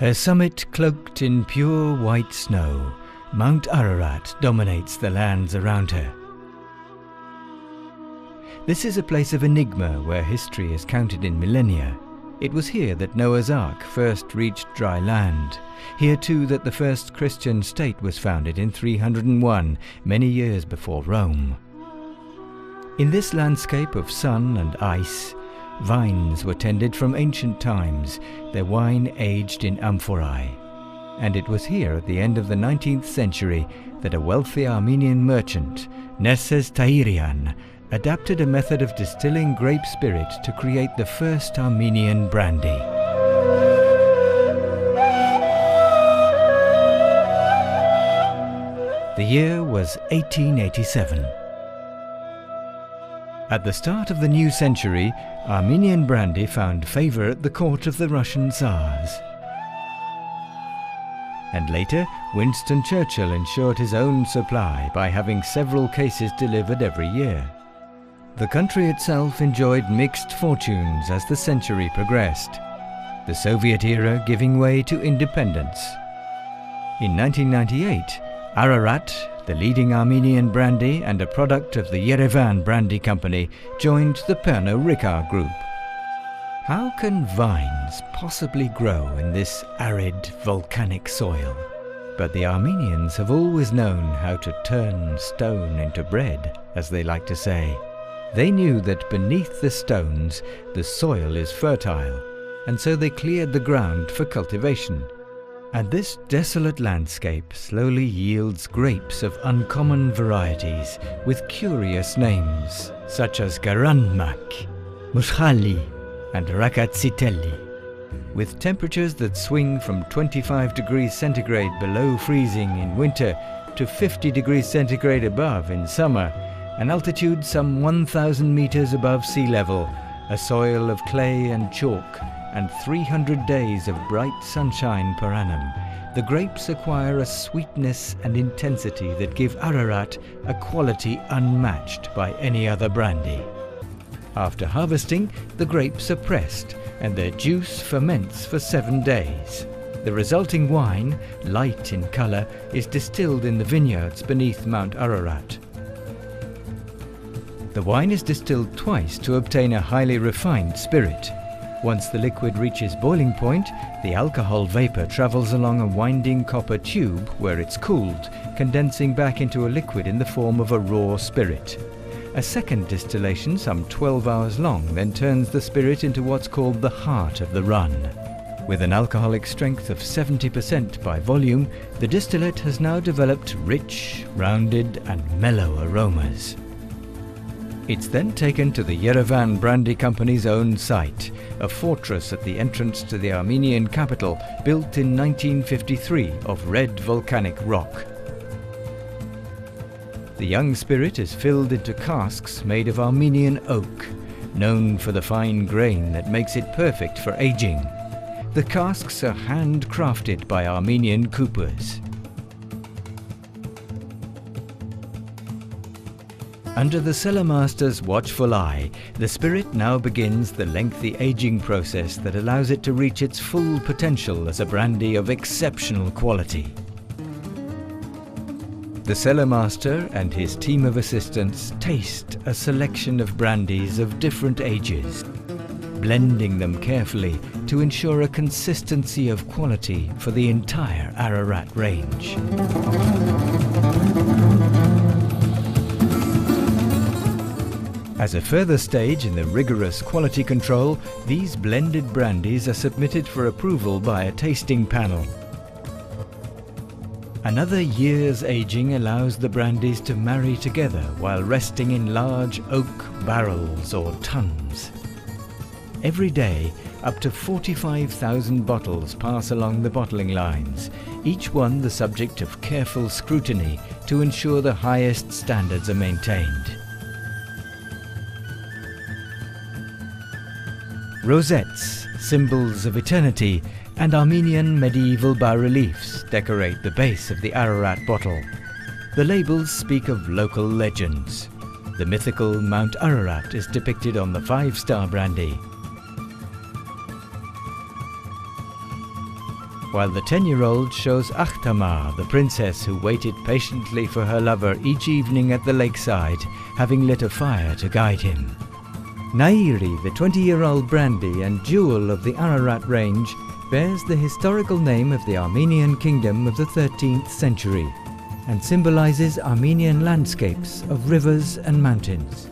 Her summit cloaked in pure white snow, Mount Ararat dominates the lands around her. This is a place of enigma where history is counted in millennia. It was here that Noah's Ark first reached dry land. Here too that the first Christian state was founded in 301, many years before Rome. In this landscape of sun and ice, vines were tended from ancient times, their wine aged in amphorae. And it was here at the end of the 19th century that a wealthy Armenian merchant, Nesses Tahirian, adapted a method of distilling grape spirit to create the first Armenian brandy. The year was 1887. At the start of the new century, Armenian brandy found favor at the court of the Russian Tsars. And later, Winston Churchill ensured his own supply by having several cases delivered every year. The country itself enjoyed mixed fortunes as the century progressed, the Soviet era giving way to independence. In 1998, Ararat, the leading Armenian brandy and a product of the Yerevan Brandy Company, joined the Pernod Ricard Group. How can vines possibly grow in this arid volcanic soil? But the Armenians have always known how to turn stone into bread, as they like to say. They knew that beneath the stones the soil is fertile, and so they cleared the ground for cultivation. And this desolate landscape slowly yields grapes of uncommon varieties with curious names, such as Garanmak, Mushali, and Rakatsiteli. With temperatures that swing from 25 degrees centigrade below freezing in winter to 50 degrees centigrade above in summer, an altitude some 1,000 meters above sea level, a soil of clay and chalk, and 300 days of bright sunshine per annum, the grapes acquire a sweetness and intensity that give Ararat a quality unmatched by any other brandy. After harvesting, the grapes are pressed, and their juice ferments for 7 days. The resulting wine, light in color, is distilled in the vineyards beneath Mount Ararat. The wine is distilled twice to obtain a highly refined spirit. Once the liquid reaches boiling point, the alcohol vapor travels along a winding copper tube where it's cooled, condensing back into a liquid in the form of a raw spirit. A second distillation, some 12 hours long, then turns the spirit into what's called the heart of the run. With an alcoholic strength of 70% by volume, the distillate has now developed rich, rounded and mellow aromas. It's then taken to the Yerevan Brandy Company's own site, a fortress at the entrance to the Armenian capital, built in 1953 of red volcanic rock. The young spirit is filled into casks made of Armenian oak, known for the fine grain that makes it perfect for aging. The casks are handcrafted by Armenian coopers. Under the cellar master's watchful eye, the spirit now begins the lengthy aging process that allows it to reach its full potential as a brandy of exceptional quality. The cellar master and his team of assistants taste a selection of brandies of different ages, blending them carefully to ensure a consistency of quality for the entire Ararat range. As a further stage in the rigorous quality control, these blended brandies are submitted for approval by a tasting panel. Another year's aging allows the brandies to marry together while resting in large oak barrels or tuns. Every day, up to 45,000 bottles pass along the bottling lines, each one the subject of careful scrutiny to ensure the highest standards are maintained. Rosettes, symbols of eternity, and Armenian medieval bas-reliefs decorate the base of the Ararat bottle. The labels speak of local legends. The mythical Mount Ararat is depicted on the 5-star brandy. while the 10-year-old shows Akhtamar, the princess who waited patiently for her lover each evening at the lakeside, having lit a fire to guide him. Nairi, the 20-year-old brandy and jewel of the Ararat range, bears the historical name of the Armenian kingdom of the 13th century and symbolizes Armenian landscapes of rivers and mountains.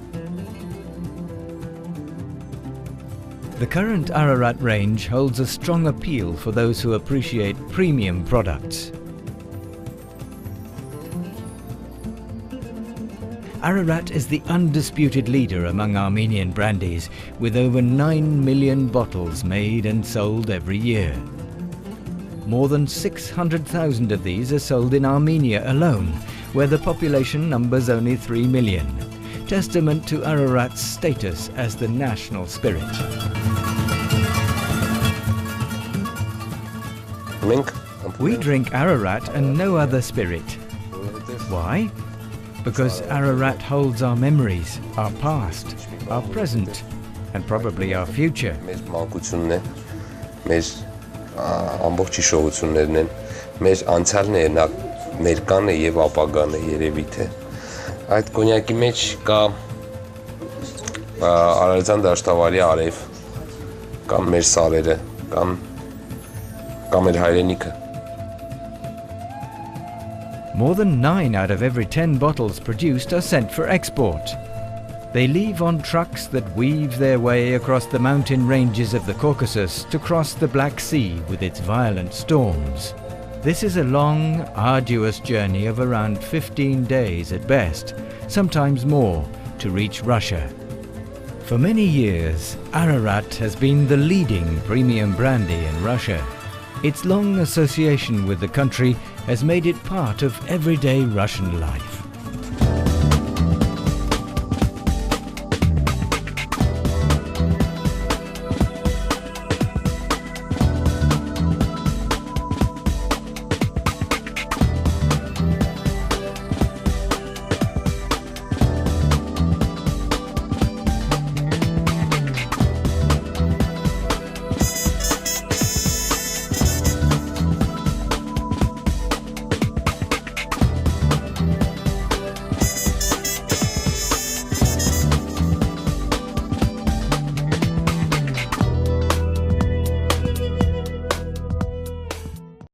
The current Ararat range holds a strong appeal for those who appreciate premium products. Ararat is the undisputed leader among Armenian brandies, with over 9 million bottles made and sold every year. More than 600,000 of these are sold in Armenia alone, where the population numbers only 3 million, testament to Ararat's status as the national spirit. We drink Ararat and no other spirit. Why? Because Ararat holds our memories, our past, our present, and probably our future. Ամբողջ հիշողություններն են, մեր անցյալն է, ներկան է եւ ապագան է երևի թե։ Այդ կոնյակի մեջ կա Արարատյան դաշտավարի արև, կամ մեր սարերը, կամ մեր հայրենիքը։ More than 9 out of every 10 bottles produced are sent for export. They leave on trucks that weave their way across the mountain ranges of the Caucasus to cross the Black Sea with its violent storms. This is a long, arduous journey of around 15 days at best, sometimes more, to reach Russia. For many years, Ararat has been the leading premium brandy in Russia. Its long association with the country has made it part of everyday Russian life.